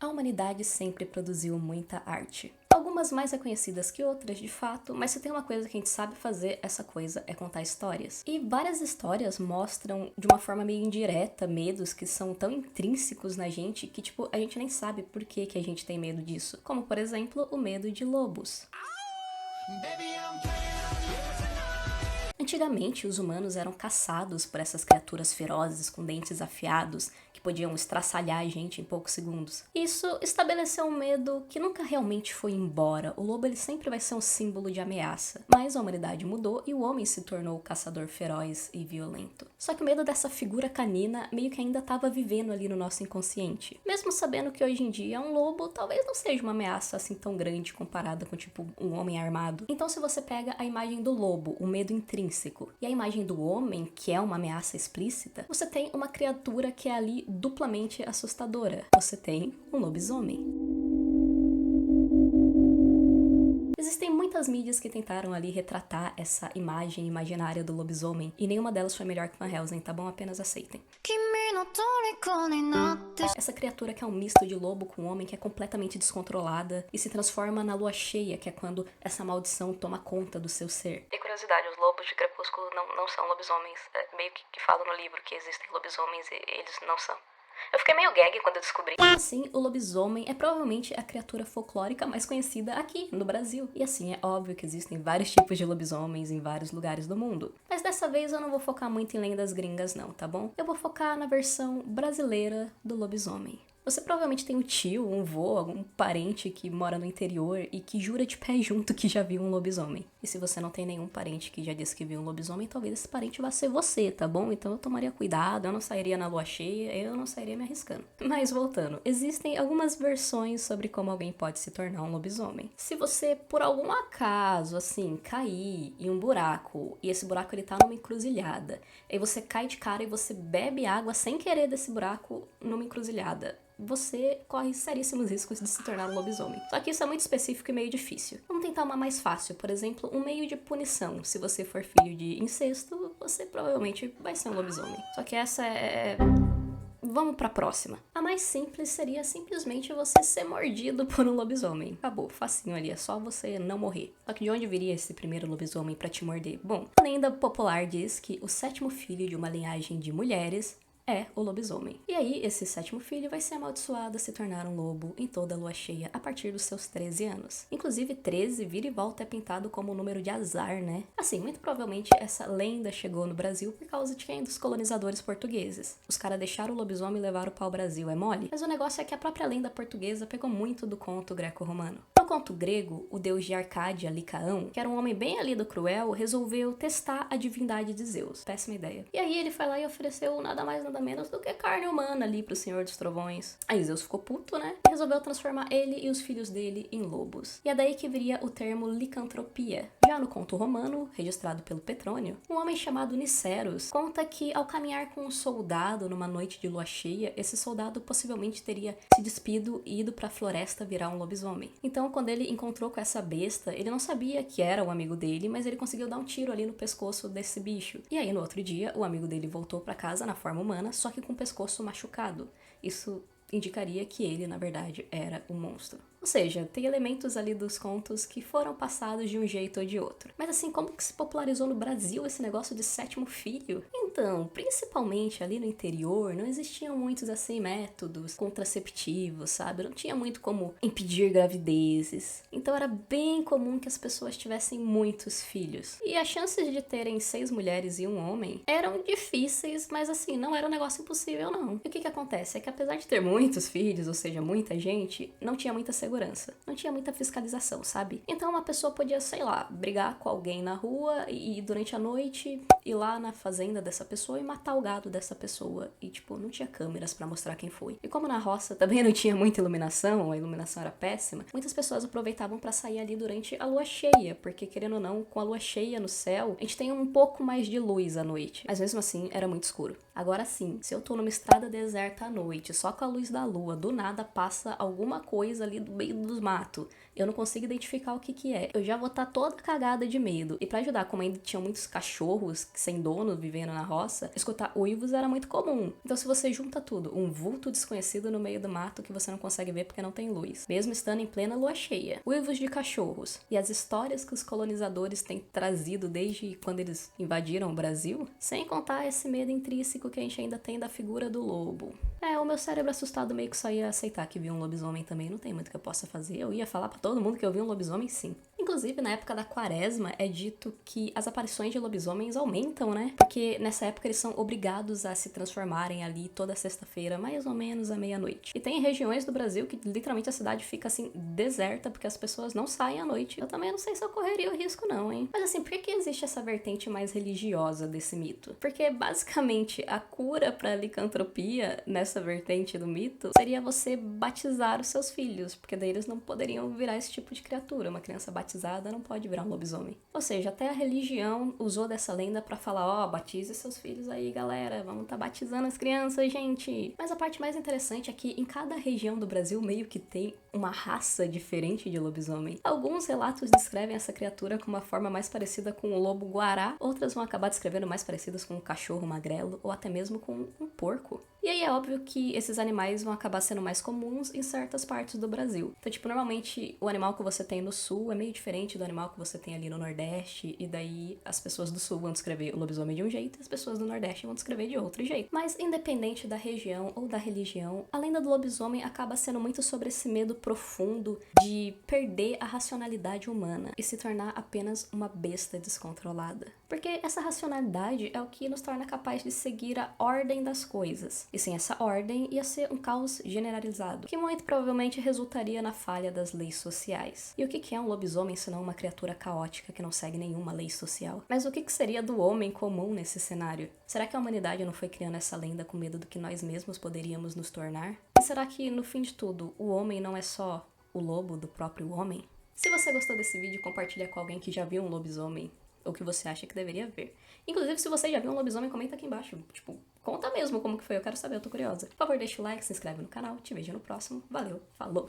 humanidade sempre produziu muita arte. Algumas mais reconhecidas que outras, de fato, mas se tem uma coisa que a gente sabe fazer, essa coisa é contar histórias. E várias histórias mostram, de uma forma meio indireta, medos que são tão intrínsecos na gente que, tipo, a gente nem sabe por que a gente tem medo disso. Como, por exemplo, o medo de lobos. Antigamente, os humanos eram caçados por essas criaturas ferozes com dentes afiados que podiam estraçalhar a gente em poucos segundos. Isso estabeleceu um medo que nunca realmente foi embora. O lobo ele sempre vai ser um símbolo de ameaça. Mas a humanidade mudou e o homem se tornou o caçador feroz e violento. Só que o medo dessa figura canina meio que ainda estava vivendo ali no nosso inconsciente. Mesmo sabendo que hoje em dia um lobo talvez não seja uma ameaça assim tão grande comparada com tipo um homem armado. Então se você pega a imagem do lobo, o medo intrínseco, e a imagem do homem, que é uma ameaça explícita, você tem uma criatura que é ali duplamente assustadora. Você tem um lobisomem. Existem muitas mídias que tentaram ali retratar essa imagem imaginária do lobisomem, e nenhuma delas foi melhor que Van Helsing, tá bom? Apenas aceitem. Essa criatura que é um misto de lobo com homem, que é completamente descontrolada e se transforma na lua cheia, que é quando essa maldição toma conta do seu ser. E curiosidade, os lobos de Crepúsculo não são lobisomens. Meio que falam no livro que existem lobisomens e eles não são. Eu fiquei meio gag quando eu descobri. Assim, o lobisomem é provavelmente a criatura folclórica mais conhecida aqui, no Brasil. E assim, é óbvio que existem vários tipos de lobisomens em vários lugares do mundo. Mas dessa vez eu não vou focar muito em lendas gringas não, tá bom? Eu vou focar na versão brasileira do lobisomem. Você provavelmente tem um tio, um vô, algum parente que mora no interior e que jura de pé junto que já viu um lobisomem. E se você não tem nenhum parente que já disse que viu um lobisomem, talvez esse parente vá ser você, tá bom? Então eu tomaria cuidado, eu não sairia na lua cheia, eu não sairia me arriscando. Mas voltando, existem algumas versões sobre como alguém pode se tornar um lobisomem. Se você, por algum acaso, assim, cair em um buraco, e esse buraco ele tá numa encruzilhada, aí você cai de cara e você bebe água sem querer desse buraco numa encruzilhada, você corre seríssimos riscos de se tornar um lobisomem. Só que isso é muito específico e meio difícil. Vamos tentar uma mais fácil, por exemplo, um meio de punição. Se você for filho de incesto, você provavelmente vai ser um lobisomem. Só que essa Vamos pra próxima. A mais simples seria simplesmente você ser mordido por um lobisomem. Acabou, facinho ali, é só você não morrer. Só que de onde viria esse primeiro lobisomem pra te morder? Bom, a lenda popular diz que o 7º filho de uma linhagem de mulheres é o lobisomem. E aí, esse 7º filho vai ser amaldiçoado a se tornar um lobo em toda a lua cheia a partir dos seus 13 anos. Inclusive, 13 vira e volta é pintado como um número de azar, né? Assim, muito provavelmente essa lenda chegou no Brasil por causa de quem? Dos colonizadores portugueses. Os caras deixaram o lobisomem e levaram o pau-brasil, é mole? Mas o negócio é que a própria lenda portuguesa pegou muito do conto greco-romano. No conto grego, o deus de Arcádia, Licaão, que era um homem bem ali do cruel, resolveu testar a divindade de Zeus. Péssima ideia. E aí ele foi lá e ofereceu nada mais nada menos do que carne humana ali pro Senhor dos Trovões. Aí Zeus ficou puto, né? E resolveu transformar ele e os filhos dele em lobos. E é daí que viria o termo licantropia. Já no conto romano, registrado pelo Petrônio, um homem chamado Niceros conta que ao caminhar com um soldado numa noite de lua cheia, esse soldado possivelmente teria se despido e ido pra floresta virar um lobisomem. Então, quando ele encontrou com essa besta, ele não sabia que era o amigo dele, mas ele conseguiu dar um tiro ali no pescoço desse bicho. E aí, no outro dia, o amigo dele voltou pra casa na forma humana, só que com o pescoço machucado. Isso indicaria que ele, na verdade, era o monstro. Ou seja, tem elementos ali dos contos que foram passados de um jeito ou de outro. Mas assim, como que se popularizou no Brasil esse negócio de 7º filho? Então, principalmente ali no interior, não existiam muitos assim métodos contraceptivos, sabe? Não tinha muito como impedir gravidezes. Então era bem comum que as pessoas tivessem muitos filhos. E as chances de terem 6 mulheres e um homem eram difíceis, mas assim, não era um negócio impossível não. E o que acontece? É que apesar de ter muitos filhos, ou seja, muita gente, não tinha muita segurança. Não tinha muita fiscalização, sabe? Então uma pessoa podia, sei lá, brigar com alguém na rua e durante a noite ir lá na fazenda dessa pessoa e matar o gado dessa pessoa. E, tipo, não tinha câmeras pra mostrar quem foi. E como na roça também não tinha muita iluminação, a iluminação era péssima, muitas pessoas aproveitavam pra sair ali durante a lua cheia, porque, querendo ou não, com a lua cheia no céu, a gente tem um pouco mais de luz à noite. Mas mesmo assim, era muito escuro. Agora sim, se eu tô numa estrada deserta à noite, só com a luz da lua, do nada passa alguma coisa ali do meio dos matos, eu não consigo identificar o que que é, eu já vou estar toda cagada de medo. E pra ajudar, como ainda tinha muitos cachorros sem dono vivendo na roça, escutar uivos era muito comum. Então se você junta tudo, um vulto desconhecido no meio do mato que você não consegue ver porque não tem luz, mesmo estando em plena lua cheia, uivos de cachorros e as histórias que os colonizadores têm trazido desde quando eles invadiram o Brasil, sem contar esse medo intrínseco que a gente ainda tem da figura do lobo. O meu cérebro assustado meio que só ia aceitar que viu um lobisomem também, não tem muito que eu possa fazer, eu ia falar pra todo mundo que eu vi um lobisomem sim. Inclusive, na época da quaresma, é dito que as aparições de lobisomens aumentam, né? Porque nessa época eles são obrigados a se transformarem ali toda sexta-feira, mais ou menos à meia-noite. E tem regiões do Brasil que literalmente a cidade fica assim, deserta, porque as pessoas não saem à noite. Eu também não sei se eu correria o risco não, hein? Mas assim, por que existe essa vertente mais religiosa desse mito? Porque basicamente a cura pra licantropia nessa vertente do mito seria você batizar os seus filhos, porque daí eles não poderiam virar esse tipo de criatura. Uma criança batizada não pode virar um lobisomem. Ou seja, até a religião usou dessa lenda pra falar, batize seus filhos aí, galera, vamos tá batizando as crianças, gente. Mas a parte mais interessante é que em cada região do Brasil meio que tem uma raça diferente de lobisomem. Alguns relatos descrevem essa criatura com uma forma mais parecida com o lobo guará, outras vão acabar descrevendo mais parecidas com um cachorro magrelo ou até mesmo com um porco. E aí é óbvio que esses animais vão acabar sendo mais comuns em certas partes do Brasil. Então, tipo, normalmente o animal que você tem no sul é meio diferente do animal que você tem ali no Nordeste, e daí as pessoas do sul vão descrever o lobisomem de um jeito e as pessoas do Nordeste vão descrever de outro jeito. Mas independente da região ou da religião, a lenda do lobisomem acaba sendo muito sobre esse medo profundo de perder a racionalidade humana e se tornar apenas uma besta descontrolada. Porque essa racionalidade é o que nos torna capaz de seguir a ordem das coisas. E sem essa ordem, ia ser um caos generalizado, que muito provavelmente resultaria na falha das leis sociais. E o que é um lobisomem senão uma criatura caótica que não segue nenhuma lei social? Mas o que seria do homem comum nesse cenário? Será que a humanidade não foi criando essa lenda com medo do que nós mesmos poderíamos nos tornar? E será que, no fim de tudo, o homem não é só o lobo do próprio homem? Se você gostou desse vídeo, compartilha com alguém que já viu um lobisomem, ou que você acha que deveria ver. Inclusive, se você já viu um lobisomem, comenta aqui embaixo. Tipo, conta mesmo como que foi, eu quero saber, eu tô curiosa. Por favor, deixa o like, se inscreve no canal, te vejo no próximo. Valeu, falou!